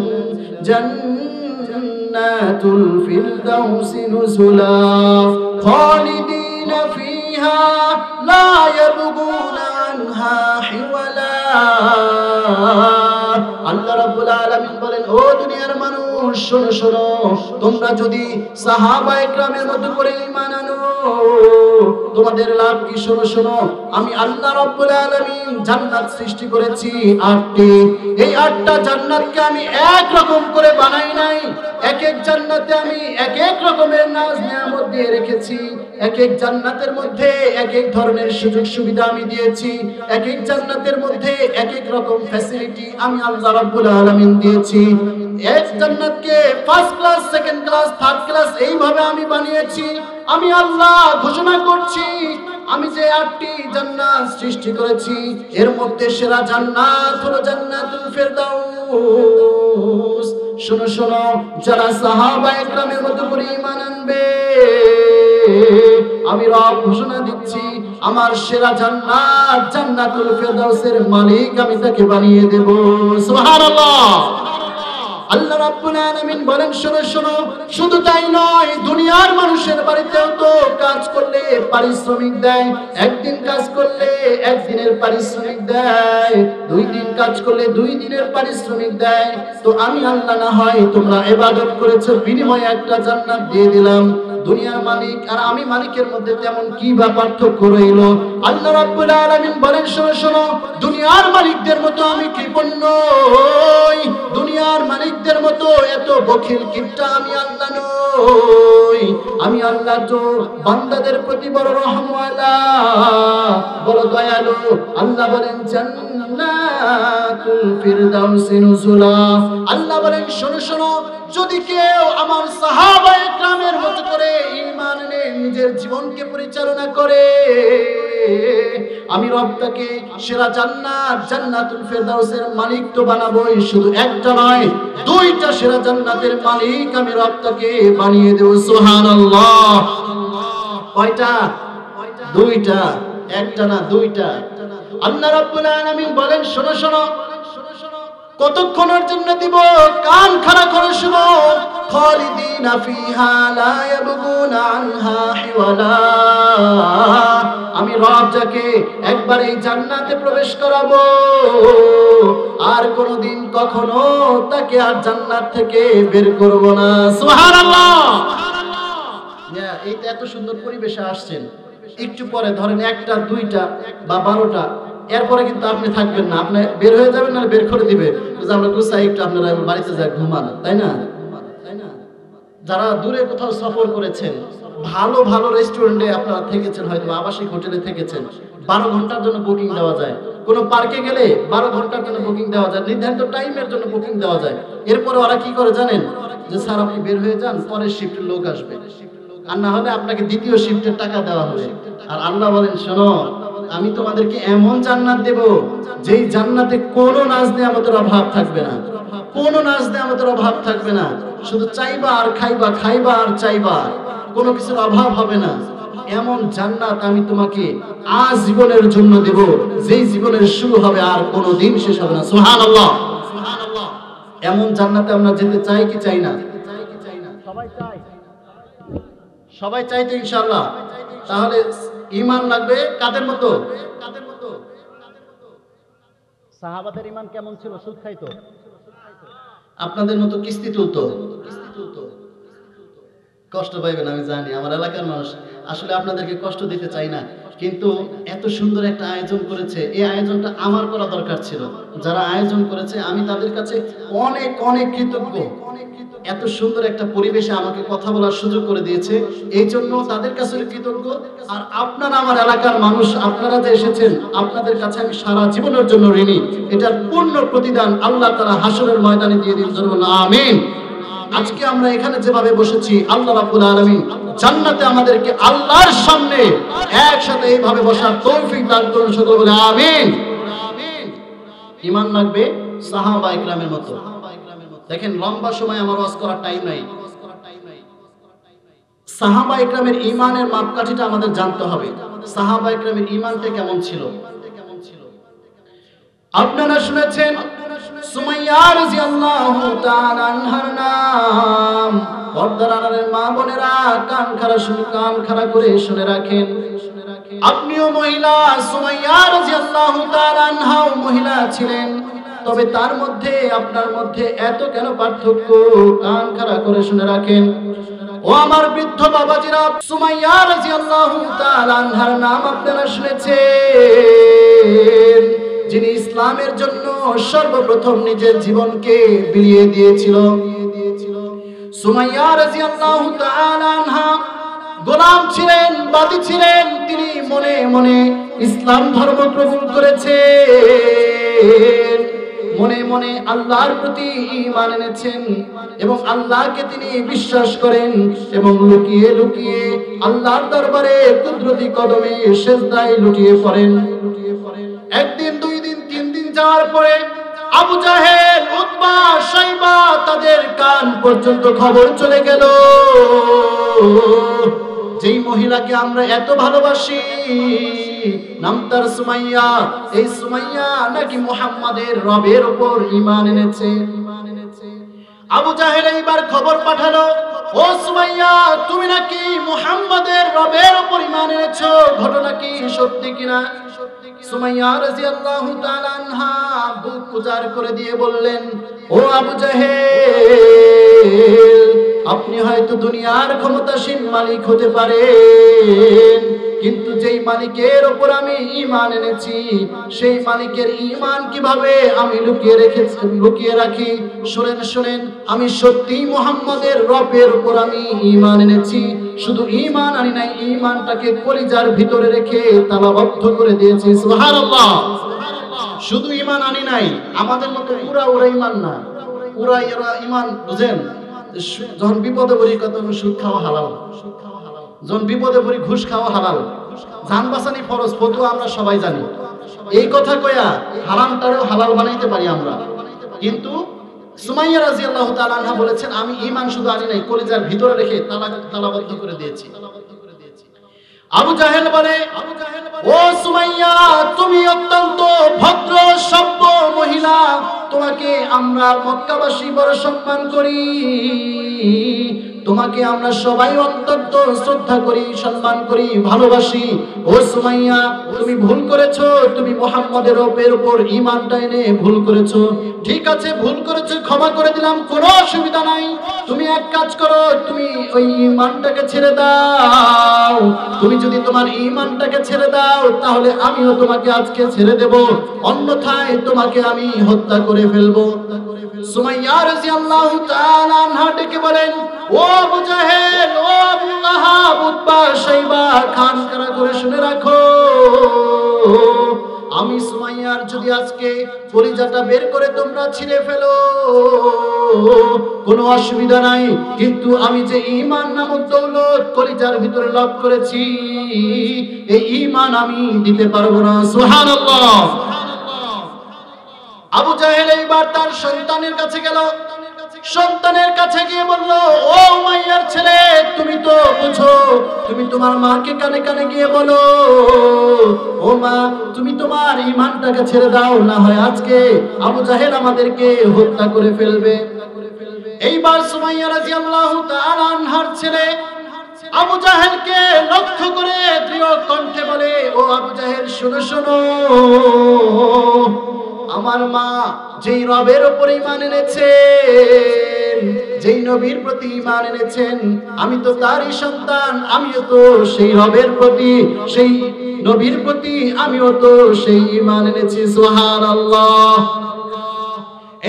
جنات الفردوس نزلا خالدين فيها لا يبغون عنها حولا আল্লাহ রাব্বুল আলামিন বলেন, ও দুনিয়ার মানুষ শোনো শোনো, তোমরা যদি সাহাবায়ে কেরামের মতো করে ঈমান আনো তোমাদের লাভ কি? শোনো শোনো, আমি আল্লাহ রাব্বুল আলামিন জান্নাত সৃষ্টি করেছি 8টি। এই 8টা জান্নাতকে আমি এক রকম করে বানাই নাই। এক এক জান্নাতে আমি এক এক রকমের নাজ নিয়ামত দিয়ে রেখেছি। এক এক জান্নাতের মধ্যে এক এক ধরনের সুযোগ সুবিধা আমি দিয়েছি। এক এক জান্নাতের মধ্যে এক এক রকম ফ্যাসিলিটি আমি আল্লাহ রাব্বুল আলামিন দিয়েছি। এক জান্নাতকে first class, second class, third class এইভাবে আমি বানিয়েছি। আমি আল্লাহ ঘোষণা করছি, আমি যে 8টি জান্নাত সৃষ্টি করেছি এর মধ্যে সেরা জান্নাত হলো জান্নাতুল ফেরদাউস। শোনো শোনো, যারা সাহাবায়ে কেরামের মতো করে ঈমান আনবে আমি রব ঘোষণা দিচ্ছি, আমার সেরা জান্নাত জান্নাতুল ফেরদাউসের মালিক আমি তাকে বানিয়ে দেব। সুবহানাল্লাহ। আল্লাহ রাব্বুল আলামিন বলেন, শোনো শোনো, শুধু তাই নয়, দুনিয়ার মানুষের বাড়িতেও তো কাজ করলে পারিশ্রমিক দেয়। একদিন কাজ করলে একদিনের পারিশ্রমিক দেয়, 2 দিন কাজ করলে 2 দিনের পারিশ্রমিক দেয়। তো আমি আল্লাহ না হয় তোমরা ইবাদত করেছো বিনিময়ে একটা জান্নাত দিয়ে দিলাম। দুনিয়ার মালিক আর আমি মালিকের মধ্যে তেমন কি বা পার্থক্য রইল? আল্লাহ রাব্বুল আলামিন বলেন, শোনো শোনো, দুনিয়ার মালিকদের মতো আমি কৃপণ নই। দুনিয়ার মালিকদের মতো এত বখিল কিপটা আমি আল্লাহ নই। আমি আল্লাহ তো বান্দাদের প্রতি বড় রহমওয়ালা, বড় দয়ালু। আল্লাহ বলেন জান্নাতুল ফিরদাউসি নুজুলা। আল্লাহ বলেন, শোনো শোনো, যদি কেউ আমার সাহাবায়ে কেরামের মতো করে ঈমান এনে নিজের জীবনকে পরিচালনা করে আমি রব তাকে সেরা জান্নাত জান্নাতুল ফেরদাউসের মালিক তো বানাবোই। শুধু একটা নয়, 2টা সেরা জান্নাতের মালিক আমি রব তাকে বানিয়ে দেব। সুবহানাল্লাহ। কয়টা? 2টা, একটা না 2টা। আল্লাহ রাব্বুল আলামিন বলেন, শোনো শোনো, কতক্ষণের জন্য দিব? কান খাড়া করে শুনো। খালিদিনা ফিহা লা ইয়াবগুনা আনহা হিওয়ালা। আমি রব যাকে একবার এই জান্নাতে প্রবেশ করাবো আর কোনোদিন কখনো তাকে আর জান্নাত থেকে বের করব না। সুবহানাল্লাহ। এইটা এত সুন্দর পরিবেশে আসছেন, একটু পরে ধরেন 1টা 2টা বা 12টা, এরপরে কিন্তু আপনি থাকবেন না, আপনি বের হয়ে যাবেন, না বের করে দিবে যে আমরা গুছাই একটু আপনারা বাড়িতে যাই ঘুমান, তাই না? যারা দূরে কোথাও সফর করেছেন, ভালো ভালো রেস্টুরেন্টে আপনারা থেকেছেন, হয়তো আবাসিক হোটেলে থেকেছেন, 12 ঘন্টার জন্য বুকিং দেওয়া যায়। কোনো পার্কে গেলে 12 ঘন্টার জন্য বুকিং দেওয়া যায়, নির্ধারিত টাইমের জন্য বুকিং দেওয়া যায়। এরপরে ওরা কি করে জানেন? যে স্যার আপনি বের হয়ে যান, পরের শিফটের লোক আসবে, আর না হলে আপনাকে দ্বিতীয় শিফটের টাকা দেওয়া হবে। আর আল্লাহ বলেন, শোনো, আমি তোমাদেরকে এমন জান্নাত দেব যেই জান্নাতে কোনো নাজ নিয়ামতের অভাব থাকবে না, কোনো নাজ নিয়ামতের অভাব থাকবে না। শুধু চাইবা আর খাইবা, খাইবা আর চাইবা, কোনো কিছুর অভাব হবে না। এমন জান্নাত আমি তোমাকে আজীবনের জন্য দেব, যেই জীবনের শুরু হবে আর কোনোদিন শেষ হবে না। সুবহানাল্লাহ। এমন জান্নাতে আমরা যেতে চাই কি চাই না? সবাই চাই, সবাই চাই তো ইনশাআল্লাহ। তাহলে ঈমান লাগবে কাদের মতো? সাহাবাদের ঈমান কেমন ছিল? সুদ খাইতো? আপনাদের মতো কিস্তি তুলতো? কষ্ট পাইবেন আমি জানি, আমার এলাকার মানুষ, আসলে আপনাদেরকে কষ্ট দিতে চাই না, কিন্তু এত সুন্দর একটা আয়োজন করেছে, এই আয়োজনটা আমার করা দরকার ছিল। যারা আয়োজন করেছে আমি তাদের কাছে অনেক অনেক কৃতজ্ঞ। এত সুন্দর একটা পরিবেশে আমাকে কথা বলার সুযোগ করে দিয়েছে, এই জন্য তাদের কাছে কৃতজ্ঞ। আর আপনারা আমার এলাকার মানুষ, আপনারা যে এসেছেন, আপনাদের কাছে আমি সারা জীবনের জন্য ঋণী। এটার পূর্ণ প্রতিদান আল্লাহ তাআলা হাসরের ময়দানে দিয়ে দিন। আমিন। আজকে আমরা এখানে যেভাবে বসেছি, আল্লাহ রাব্বুল আলামিন জান্নাতে আমাদেরকে আল্লাহর সামনে একসাথে এইভাবে বসার তৌফিক দান করুন। সকলে বলে আমিন। ঈমান লাগবে সাহাবায়ে কেরামের মতো। দেখেন, লম্বা সময় আমার ওয়াজ করার টাইম নাই। সাহাবা ইকরামের ঈমানের মাপকাঠিটা আমাদের জানতে হবে। সাহাবা ইকরামের ঈমানটা কেমন ছিল? আপনারা শুনেছেন সুমাইয়া রাদিয়াল্লাহু তাআলা আনহার নাম। পর্দার আড়ালের মা বোনেরা কান খাড়া করে শুনে রাখেন। আপনিও মহিলা, সুমাইয়া রাদিয়াল্লাহু তাআলা আনহাও মহিলা ছিলেন, তবে তার মধ্যে আপনার মধ্যে এত কেন পার্থক্য? কান খাড়া করে শুনে রাখেন। ও আমার বৃদ্ধ বাবাজিরা, সুমাইয়া রাদিয়াল্লাহু তাআলা আনহার নাম আপনারা শুনেছেন, যিনি ইসলামের জন্য সর্বপ্রথম নিজের জীবনকে বিলিয়ে দিয়েছিল। সুমাইয়া রাদিয়াল্লাহু তাআলা আনহা গোলাম ছিলেন, বাদী ছিলেন। তিনি মনে মনে ইসলাম ধর্ম কবুল করেছেন, মনে মনে আল্লাহর প্রতি ঈমান এনেছেন এবং আল্লাহকে তিনি বিশ্বাস করেন এবং লুকিয়ে লুকিয়ে আল্লাহর দরবারে কুদরতি কদমে সিজদায় লুটিয়ে পড়েন। একদিন, দুই দিন, তিন দিন যাওয়ার পরে আবু জাহেল, উতবা, শাইবা তাদের কান পর্যন্ত খবর চলে গেল, যেই মহিলাকে আমরা এত ভালোবাসি, নাম তার সুমাইয়া, এই সুমাইয়া নাকি মুহাম্মাদের রবের উপর ঈমান এনেছে। আবু জাহেল এইবার খবর পাঠালো, ও সুমাইয়া, তুমি নাকি মুহাম্মাদের রবের উপর ঈমান এনেছো, ঘটনা কি সত্যি কিনা? সুমাইয়া রাদিয়াল্লাহু তাআলা আনহা বুক উজাড় করে দিয়ে বললেন, ও আবু জাহেল, আপনি হয়তো দুনিয়ার ক্ষমতাসীন মালিক হতে পারেন, কিন্তু যেই মালিকের উপর আমি ঈমান এনেছি, সেই মালিকের ঈমান কিভাবে আমি লুকিয়ে রাখি? শুনেন, আমি সত্যিই মুহাম্মাদের রবের উপর আমি ঈমান এনেছি। শুধু ঈমান আনি নাই, ঈমানটাকে কলিজার ভিতরে রেখে তালাবদ্ধ করে দিয়েছি। সুবহানাল্লাহ। শুধু ঈমান আনি নাই, আমাদের মতো পুরা ঈমান না, পুরা ঈমান বুঝেন। যখন বিপদে পড়ি কত সুদ খাওয়া হালাল, যখন বিপদে পড়ি ঘুষ খাওয়া হালাল, জান বাঁচানি ফরজ, ফতোয়া আমরা সবাই জানি। এই কথা কয়া হারামটারও হালাল বানাইতে পারি আমরা। কিন্তু সুমাইয়া রাদিয়াল্লাহু তাআলা আনহা বলেছেন, আমি ঈমান শুধু আনি নাই, কলিজার ভিতরে রেখে তালাবদ্ধ করে দিয়েছি। আবু জাহেল বলে, ও সুমাইয়া, তুমি অত্যন্ত ভদ্র সভ্য মহিলা, তোমাকে আমরা মক্কাবাসী বড় সম্মান করি, তোমাকে আমরা সবাই অত্যন্ত শ্রদ্ধা করি, সম্মান করি, ভালোবাসি। ও সুমাইয়া, তুমি ভুল করেছো, তুমি মুহাম্মাদের রবের উপর ঈমানটা এনে ভুল করেছো। ঠিক আছে, ভুল করেছো, ক্ষমা করে দিলাম, কোনো অসুবিধা নাই। তুমি এক কাজ করো, তুমি ওই ঈমানটাকে ছেড়ে দাও। তুমি যদি তোমার ঈমানটাকে ছেড়ে দাও, তাহলে আমিও তোমাকে আজকে ছেড়ে দেব, অন্যথায় তোমাকে আমি হত্যা করে ফেলবো। সুমাইয়া রাদিয়াল্লাহু তাআলা আনহা ডেকে বলেন, ও আবু জাহেল, ও আবু লাহাব, উতবা, শাইবা, কান খাড়া করে শুনে রাখো, আমি সুমাইয়ার যদি আজকে কলিজাটা বের করে তোমরা ছিঁড়ে ফেলো, কোনো অসুবিধা নাই, কিন্তু আমি যে ঈমান নামক দৌলত কলিজার ভিতরে লাভ করেছি, এই ঈমান আমি দিতে পারবো না। সুবহানাল্লাহ। আবু জাহেল এইবার তার সন্তানের কাছে গেল, সন্তানের কাছে গিয়ে বলল, ও উমাইয়ার ছেলে, তুমি তো বুঝো, তুমি তোমার মাকে কানে কানে গিয়ে বলো, ও মা, তুমি তোমার ঈমানটাকে ছেড়ে দাও, না হয় আজকে আবু জাহেল আমাদেরকে হত্যা করে ফেলবে। এইবার সুমাইয়া রাদিয়াল্লাহু তাআলা আনহার ছেলে আবু জাহেলকে লক্ষ্য করে দৃঢ় কণ্ঠে বলে, ও আবু জাহেল, শোনো শোনো, আমার মা যেই রবের উপর ঈমান এনেছেন, যেই নবীর প্রতি ঈমান এনেছেন, আমি তো তারই সন্তান, আমিও তো সেই রবের প্রতি, সেই নবীর প্রতি আমিও তো সেই ঈমান এনেছি। সুবহানাল্লাহ।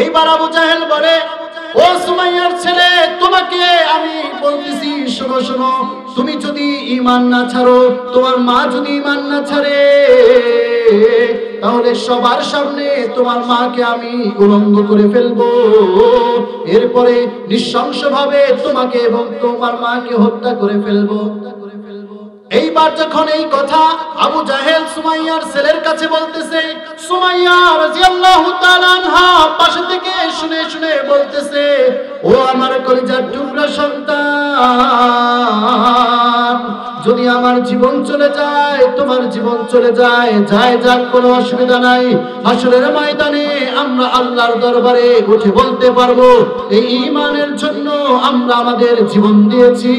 এইবার আবু জাহেল বলে, ও সুমাইয়ার ছেলে, তোমাকে আমি বলতেছি, শোনো শোনো, তুমি যদি ঈমান না ছাড়ো, তোমার মা যদি ঈমান না ছাড়ে, তাহলে সবার সামনে তোমার মাকে আমি উলঙ্গ করে ফেলবো, এরপরে নৃশংসভাবে তোমাকে এবং তোমার মাকে হত্যা করে ফেলবো। এইবার যখন এই কথা আবু জাহেল সুমাইয়ার ছেলের কাছে বলতেছে, সুমাইয়া রাদিয়াল্লাহু তাআলা আনহা পাশে থেকে শুনে শুনে বলতেছে, ও আমার কলিজার টুকরা সন্তান, যদি আমার জীবন চলে যায়, তোমার জীবন চলে যায়, যায় যাক, কোনো অসুবিধা নাই। হাসরের ময়দানে আমরা আল্লাহর দরবারে উঠে বলতে পারবো, এই ঈমানের জন্য আমরা আমাদের জীবন দিয়েছি।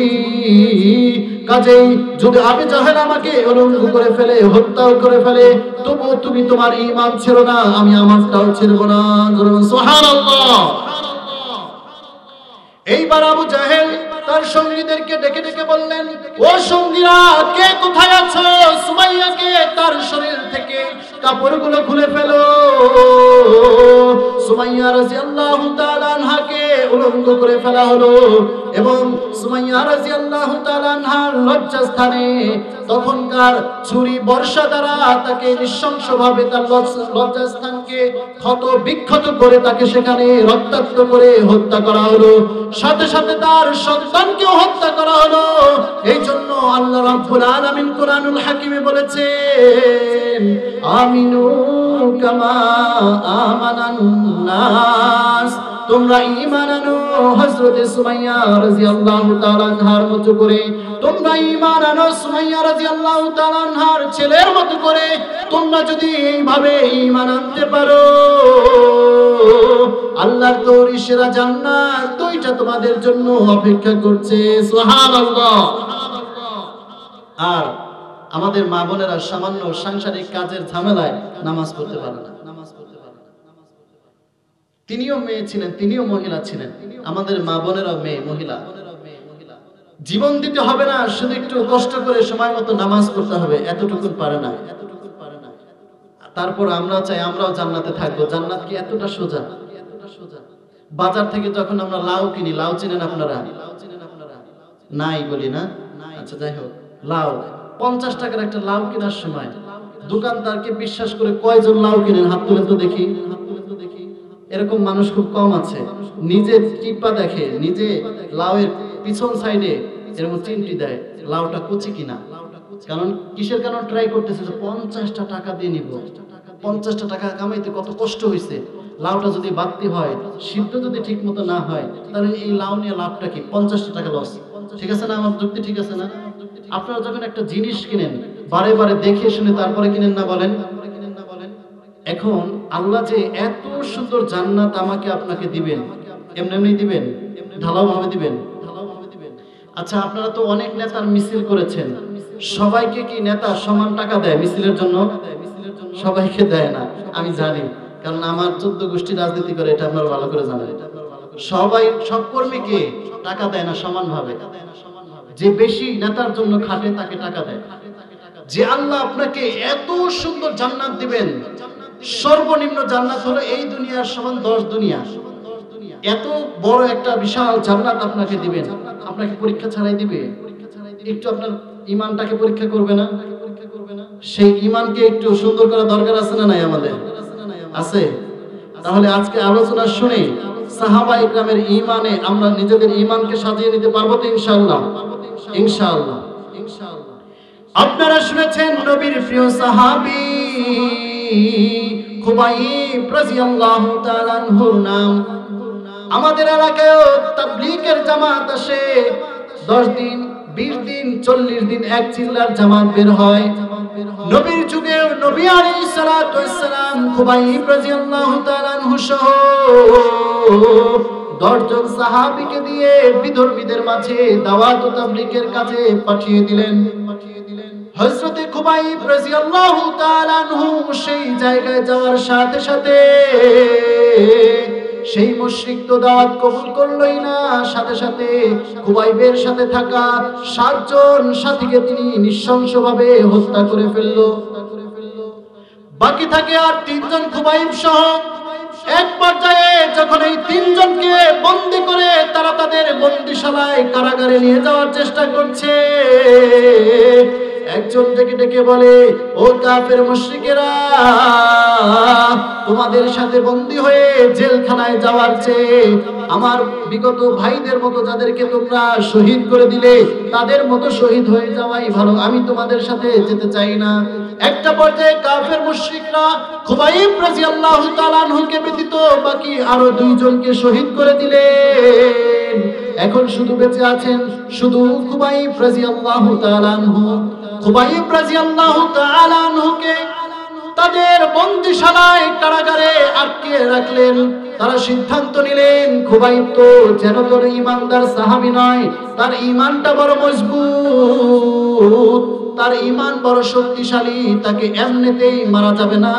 কাজেই যদি আবু জাহেল আমাকে উলঙ্গ করে ফেলে, হত্যাও করে ফেলে, তবু তুমি তোমার ঈমান ছেড়ো না, আমি আমারটাও ছেড়ব না। সুবহানাল্লাহ। এইবার আবু জাহেল তার সঙ্গীদেরকে ডেকে ডেকে বললেন, ও সঙ্গীরা, কে কোথায় আছো? সুমাইয়াকে তার শরীর থেকে কাপড়গুলো খুলে ফেলো। সুমাইয়া রাদিয়াল্লাহু তাআলা আনহাকে উলঙ্গ করে ফেলা হলো এবং সুমাইয়া রাদিয়াল্লাহু তাআলা আনহার লজ্জাস্থানে তখনকার ছুরি বর্ষা দ্বারা তাকে নৃশংসভাবে তার লজ্জাস্থানকে ক্ষত বিক্ষত করে তাকে সেখানে রক্তাক্ত করে হত্যা করা হলো। সাথে সাথে তার সন্তানকেও হত্যা করা হলো। এই জন্য আল্লাহ রাব্বুল আলামিন কোরআনুল হাকিমে বলেছেন, আমিনু কামা আমানান নাস, তোমরা ঈমান আনো হযরতে সুমাইয়া রাদিয়াল্লাহু তাআলা আনহার মতো করে, তোমরা ঈমান আনো সুমাইয়া রাদিয়াল্লাহু তাআলা আনহার ছেলের মতো করে। তোমরা যদি এইভাবে ঈমান আনতে পারো, আল্লাহর তৈরি সেরা জান্নাত দুইটা তোমাদের জন্য অপেক্ষা করছে। সুবহানাল্লাহ। আর আমাদের মা বোনেরা সামান্য সাংসারিক কাজের ঝামেলায় নামাজ পড়তে পারে না। তিনিও মেয়ে ছিলেন, তিনিও মহিলা ছিলেন। আমাদের মা বোনেরা মেয়ে, মহিলা। জীবন দিতে হবে না, শুধু একটু কষ্ট করে সময় মতো নামাজ পড়তে হবে, এতটুকু পারে না। তারপর আমরা চাই আমরাও জান্নাতে থাকবো। জান্নাত কি এতটা সোজা? বাজার থেকে যখন আমরা লাউ কিনি, লাউ চিনেন আপনারা? নাই বলি না? আচ্ছা, যাই হোক, লাউ 50 টাকার একটা লাউ কেনার সময় দোকানদারকে বিশ্বাস করে কয়জন লাউ কিনেন? হাত তুলে তো দেখি। এরকম মানুষ খুব কম আছে। নিজে টিপা দেখে, নিজে লাউয়ের পিছন সাইডে এরকম চিমটি দেয় লাউটা কুচি কিনা। কারণ কিসের কারণ ট্রাই করতেছে যে 50টা টাকা দিয়ে নিব। 50টা টাকা কামাইতে কত কষ্ট হয়েছে। লাউটা যদি বাড়তি হয়, সিদ্ধ যদি ঠিক মতো না হয়, তাহলে এই লাউ নিয়ে লাভটা কি? 50টা টাকা লস। ঠিক আছে না? আমার যুক্তি ঠিক আছে না? আপনারা যখন একটা জিনিস কিনেন, বারে বারে দেখে শুনে তারপরে কিনেন না, বলেন? এখন আল্লাহ যে এত সুন্দর জান্নাত আমাকে আপনাকে দিবেন, এমনি এমনি দিবেন? ঢালাও ভাবে দিবেন? আচ্ছা, আপনারা তো অনেক নেতার মিছিল করেছেন। সবাইকে কি নেতা সমান টাকা দেয় মিছিলের জন্য? সবাইকে দেয় না, আমি জানি, কারণ আমার 14 গোষ্ঠী রাজনীতি করে, এটা আপনারা ভালো করে জানেন। সবাই, সব কর্মীকে টাকা দেয় না সমানভাবে। যে বেশি নেতার জন্য খাটে তাকে টাকা দেয়। যে আল্লাহ আপনাকে এত সুন্দর জান্নাত দিবেন, সর্বনিম্ন জান্নাত হলো এই দুনিয়ার সমান 10 দুনিয়া। এত বড় একটা বিশাল জান্নাত আপনাকে দিবেন, আপনাকে পরীক্ষা ছাড়াই দিবে? একটু আপনার ঈমানটাকে পরীক্ষা করবে না? সেই ঈমানকে একটু সুন্দর করা দরকার আছে না নাই? আমাদের আছে। তাহলে আজকে আলোচনা শুনে সাহাবায়ে ইকরামের ঈমানে আমরা নিজেদের ঈমানকে সাজিয়ে নিতে পারবো তো ইনশাআল্লাহ? ইনশাআল্লাহ। আপনারা শুনেছেন নবীর প্রিয় সাহাবী খুবাইব রাদিয়াল্লাহু তাআলা আনহুর নাম। আমাদের এলাকায়ও তাবলীগের জামাত আসে। 10 দিন, 20 দিন, 40 দিন এক চিল্লার জামাত বের হয়। নবীর যুগে নবী আলাইহিস সালাতু ওয়াস সালাম খুবাইব রাদিয়াল্লাহু তাআলা আনহু সহ 10 জন সাহাবীকে দিয়ে বিধর্মীদের মাঝে দাওয়াত ও তাবলীগের কাজে পাঠিয়ে দিলেন। হযরতে খুবাইব রাদিয়াল্লাহু তাআলা আনহু সেই জায়গায় যাওয়ার সাথে সাথে সেই মুশরিক তো দাওয়াত কবুল করলই না, সাথে সাথে খুবাইবের সাথে থাকা 7 জন সাথীকে তিনি নৃশংসভাবে হত্যা করে ফেলল। বাকি থাকে আর 3 জন খুবাইব সহ। এক পর্যায়ে যখন এই 3 জনকে বন্দী করে তারা তাদের বন্দিশালায় কারাগারে নিয়ে যাওয়ার চেষ্টা করছে, একজন ডেকে ডেকে বলে, ও কাফের মুশরিকেরা, তোমাদের সাথে বন্দী হয়ে জেলখানায় যাওয়ার চেয়ে আমার বিগত ভাইদের মতো যাদেরকে তোমরা শহীদ করে দিলে তাদের মতো শহীদ হয়ে যাওয়াই ভালো, আমি তোমাদের সাথে যেতে চাই না। একটা পর্যায়ে কাফের মুশরিকরা খুবাইব রাদিয়াল্লাহু তাআলা আনহুকে ব্যতীত বাকি আরো দুইজনকে শহীদ করে দিলেন। এখন শুধু বেঁচে আছেন শুধু খুবাইব রাদিয়াল্লাহু তাআলা আনহু। খুবাইব রাদিয়াল্লাহু তাআলা আনহুকে তাদের বন্দিশালায় কারাগারে আটকে রাখলেন। তারা সিদ্ধান্ত নিলেন, খুবাইব তো যেন তোর ইমানদার সাহাবী নয়, তার ঈমানটা বড় মজবুত, তার ঈমান বড় শক্তিশালী, তাকে এমনিতেই মারা যাবে না।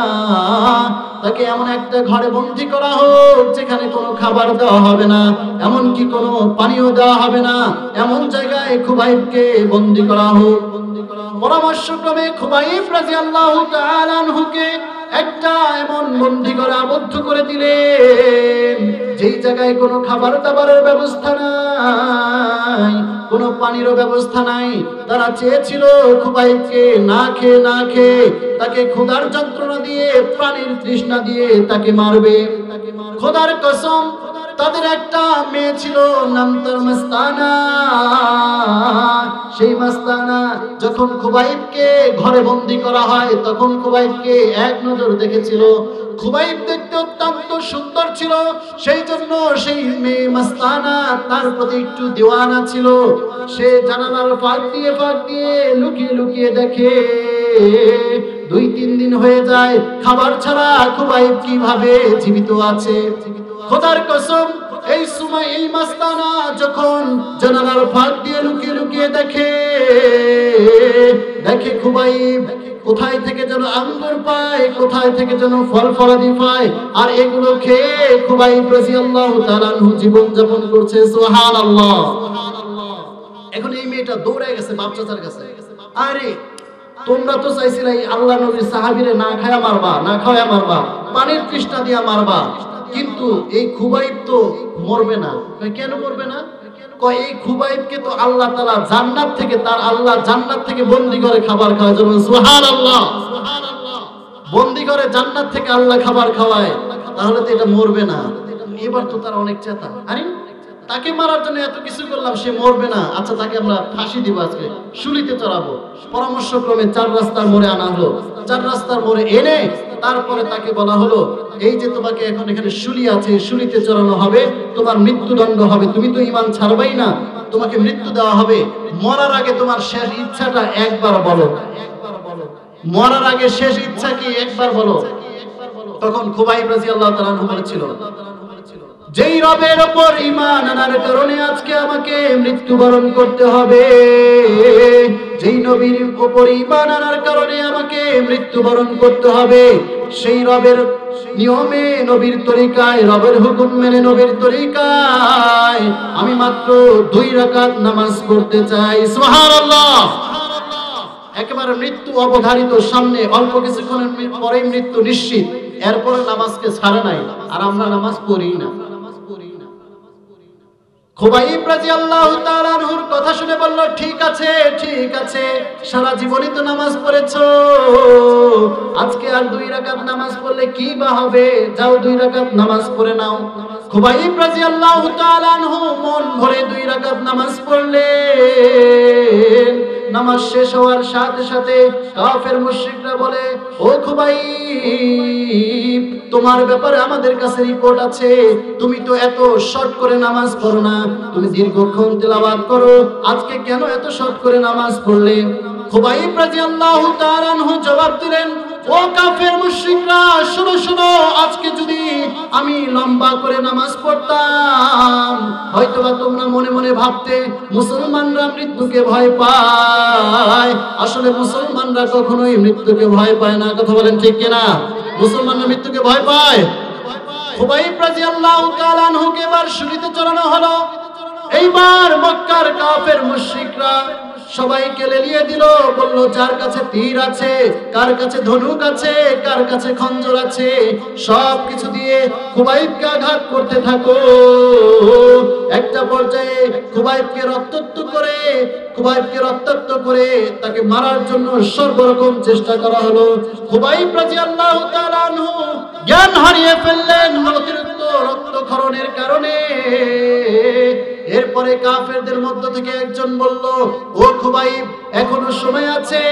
তাকে এমন একটা ঘরে বন্দী করা হোক যেখানে কোনো খাবার দেওয়া হবে না, এমনকি কোনো পানীয় দেওয়া হবে না, এমন জায়গায় খুবাইবকে বন্দী করা হোক। পরামর্শক্রমে খুবাইব রাদিয়াল্লাহু তাআলা আনহুকে একটা এমন বন্দী ঘরে আবদ্ধ করে দিলেন যেই জায়গায় কোনো খাবার দাবারের ব্যবস্থা নাই, কোনো পানির ব্যবস্থা নাই। তারা চেয়েছিল খুবাইবকে না খেয়ে তাকে ক্ষুধার যন্ত্রণা দিয়ে প্রাণীর তৃষ্ণা দিয়ে তাকে মারবে। খোদার কসম, তাদের একটা মেয়ে ছিল, নাম তার মাস্তানা। সেই মাস্তানা যখন খুবাইবকে ঘরে বন্দী করা হয় তখন খুবাইবকে এক নজর দেখেছিল। খুবাইব দেখতে অত্যন্ত সুন্দর ছিল, সেই জন্য সেই মেয়ে মাস্তানা তার প্রতি একটু দিওয়ানা ছিল। সে জানালার ফাঁক দিয়ে লুকিয়ে লুকিয়ে দেখে। 2-3 দিন হয়ে যায়, খাবার ছাড়া খুবাইব কিভাবে জীবিত আছে। খোদার কসম, এই সময় এই মাস্তানা যখন জানালার ফাঁক দিয়ে লুকিয়ে লুকিয়ে দেখে খুবাইব কোথায় থেকে যেন আঙ্গুর পায়, কোথায় থেকে যেন ফল ফলাদি পায়, আর এগুলো খেয়ে খুবাইব রাদিয়াল্লাহু তাআলা আনহু জীবন যাপন করছে। সুবহানাল্লাহ। এখন এই মেয়েটা দৌড়ায় গেছে বাপ চাচার কাছে, আরে তোমরা তো চাইছিলে আল্লাহ নবীর সাহাবীরে না খায়া মারবা, না খাওয়া মারবা, পানির তৃষ্ণা দিয়া মারবা, কিন্তু এই খুবাইব তো মরবে না। কেন মরবে না? কয় এই খুবাইবকে তো আল্লাহ তাআলা জান্নাত থেকে, তার আল্লাহ জান্নাত থেকে বন্দী করে খাবার খাওয়ায়। সুবহানাল্লাহ। বন্দী করে জান্নাত থেকে আল্লাহ খাবার খাওয়ায়, তাহলে তো এটা মরবে না। এবার তো তার অনেক চেতা, আরে তাকে মারার জন্য এত কিছু করলাম, সে মরবে না, আচ্ছা তাকে আমরা ফাঁসি দিব, আজকে শুলিতে চড়াবো। পরামর্শক্রমে 4 রাস্তার মোড়ে আনা হলো। 4 রাস্তার মোড়ে এনে তারপরে তাকে বলা হলো, এই যে তোমাকে এখন এখানে শুলি আছে, শুলিতে চড়ানো হবে, তোমার মৃত্যুদণ্ড হবে, তুমি তো ঈমান ছাড়বাই না, তোমাকে মৃত্যু দেওয়া হবে। মরার আগে তোমার শেষ ইচ্ছাটা একবার বলো, মরার আগে শেষ ইচ্ছা কি একবার বলো। তখন খুবাইব রাদিয়াল্লাহু তাআলা আনহু বলেছিল, যেই রবের উপর ঈমান আনার কারণে আজকে আমাকে মৃত্যুবরণ করতে হবে, যেই নবীর উপর ঈমান আনার কারণে আমাকে মৃত্যুবরণ করতে হবে, সেই রবের নিয়মে, নবীর তরিকায়, রবের হুকুম মেনে নবীর তরিকায় আমি মাত্র 2 রাকাত নামাজ পড়তে চাই। সুবহানাল্লাহ। একেবারে মৃত্যু অবধারিত, সামনে অল্প কিছুক্ষণের পরেই মৃত্যু নিশ্চিত, এরপরে নামাজকে ছাড়ে নাই, আর আমরা নামাজ পড়ি না। খুবাইব রাদিয়াল্লাহু তাআলা আনহুর কথা শুনে বলল, ঠিক আছে ঠিক আছে, সারা জীবনই তো নামাজ পড়েছো, আজকে আর 2 রাকাত নামাজ পড়লে কি বা হবে, যাও 2 রাকাত নামাজ পড়ে নাও। খুবাইব রাদিয়াল্লাহু তাআলা আনহু মন ভরে 2 রাকাত নামাজ পড়লেন। নামাজ শেষ হওয়ার সাথে সাথে কাফের মুশরিকরা বলে, ও খুবাইব, তোমার ব্যাপারে আমাদের কাছে রিপোর্ট আছে, তুমি তো এত শর্ট করে নামাজ পড়ো না, তুমি দীর্ঘক্ষণ তেলাওয়াত করো, আজকে কেন এত শর্ট করে নামাজ পড়লে? খুবাইব রাদিয়াল্লাহু তাআলা আনহু জবাব দিলেন, ও কাফের মুশরিকরা, শোনো শোনো, আজকে যদি আমি লম্বা করে নামাজ পড়তাম হয়তোবা তোমরা মনে মনে ভাবতে মুসলমানরা মৃত্যুকে ভয় পায়। আসলে মুসলমানরা কখনোই মৃত্যুকে ভয় পায় না। কথা বলেন ঠিক কিনা? মুসলমানরা মৃত্যুকে ভয় পায়? খুবাইব রাদিয়াল্লাহু তাআলা আনহুকে এবার শুলিতে চড়ানো হলো। এইবার মক্কার কাফের মুশরিকরা সবাইকে লেলিয়ে দিল, বলল যার কাছে তীর আছে, কার কাছে ধনুক আছে, কার কাছে খঞ্জর আছে, সব কিছু দিয়ে খুবাইবকে আঘাত করতে থাকো। একটা পর্যায়ে খুবাইবকে রক্তাক্ত করে তাকে মারার জন্য সর্বরকম চেষ্টা করা হলো। খুবাইব রাদিয়াল্লাহু তাআলা আনহু জ্ঞান হারিয়ে ফেললেন অতিরিক্ত রক্তক্ষরণের কারণে। এরপরে কাফেরদের মধ্য থেকে একজন বলল, ও খুবাইব, এখনো সময় আছে,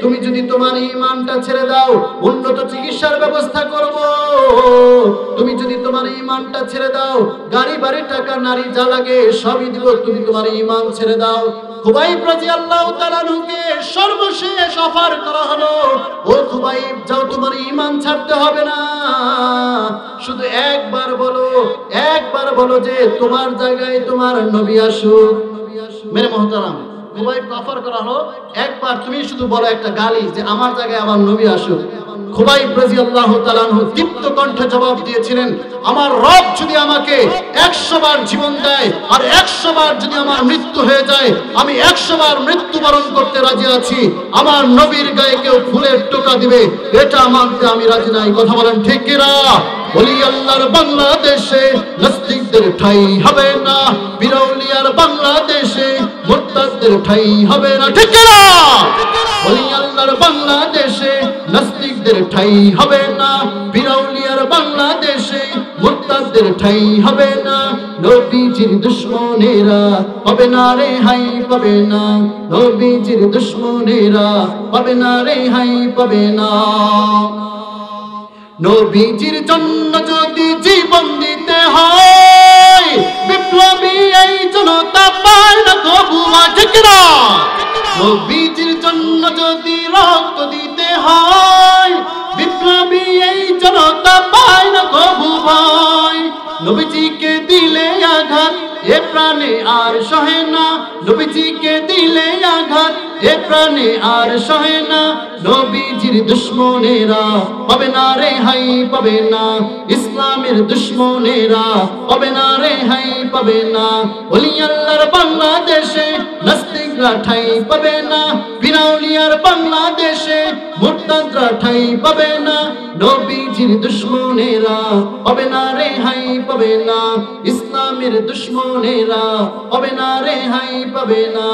তুমি যদি তোমার ঈমানটা ছেড়ে দাও উন্নত চিকিৎসার ব্যবস্থা করব। তুমি যদি তোমার ঈমানটা ছেড়ে দাও, গাড়ি বাড়ি টাকা নারী যা লাগে সবই দিব, তুমি তোমার ঈমান ছেড়ে দাও। খুবাইব রাদিয়াল্লাহু তাআলা আনহুকে সর্বশেষ অফার করা হলো, ও খুবাইব, যাও, তোমার ঈমান ছাড়তে হবে না, শুধু একবার বলো যে তোমার জায়গায় তোমার নবী আসুক। মেরে মুহতারাম, খুবাইব অফার করা হলো, একবার তুমি শুধু বলো একটা গালি যে আমার জায়গায় আমার নবী আসুক। খুবাইব রাদিয়াল্লাহু তাআলা আনহু দীপ্ত কণ্ঠে জবাব দিয়েছিলেন, আমার রব যদি আমাকে 100 বার জীবন দেয় আর 100 বার যদি আমার মৃত্যু হয়ে যায়, আমি 100 বার মৃত্যুবরণ করতে রাজি আছি। আমার নবীর গায়ে কেউ ফুলের টোকা দিবে এটা মানতে আমি রাজি নাই। কথা বলেন ঠিক কিনা? বলি আল্লাহর বাংলাদেশে নাস্তিকদের ঠাঁই হবে না, বিরাউলিয়ার বাংলাদেশে মুরতাদদের ঠাঁই হবে না, ঠিক কিনা? বলি আল্লাহর বাংলাদেশে নাস্তিকদের ঠাঁই হবে না, বিরাউলিয়ার বাংলাদেশে মুরতাদদের ঠাঁই হবে না। নবীজির দুশমনেরা পাবে না রেহাই পাবে না, নবীজির দুশমনেরা পাবে না রেহাই পাবে না। নবীজির জন্য যদি জীবন দিতে হয়, বিপ্লবী এই জনতা পায় না তবু, ঠিক না? নবীজির জন্য যদি রক্ত দিতে হয়, বিপ্লবী এই জনতা পায় না তবু ভয়। নবীজিকে দিলে আঘাত এ প্রাণে আর সহে না, নবীজিকে দিলে আঘাত এ প্রাণে আর সহে না। নবীজির দুশমনেরা পাবে না রেহাই পাবে না, ইসলামের দুশমনেরা পাবে না রেহাই পাবে না। ওলি আল্লাহর বাংলাদেশে নাস্তিকরা ঠাঁই পাবে না, বিরাউলিয়ার বাংলাদেশে মুরতাদরা ঠাঁই পাবে না। নবীজির দুশমনেরা পাবে না রেহাই পাবে না, ইসলামের দুশমনেরা পাবে না রেহাই পাবে না।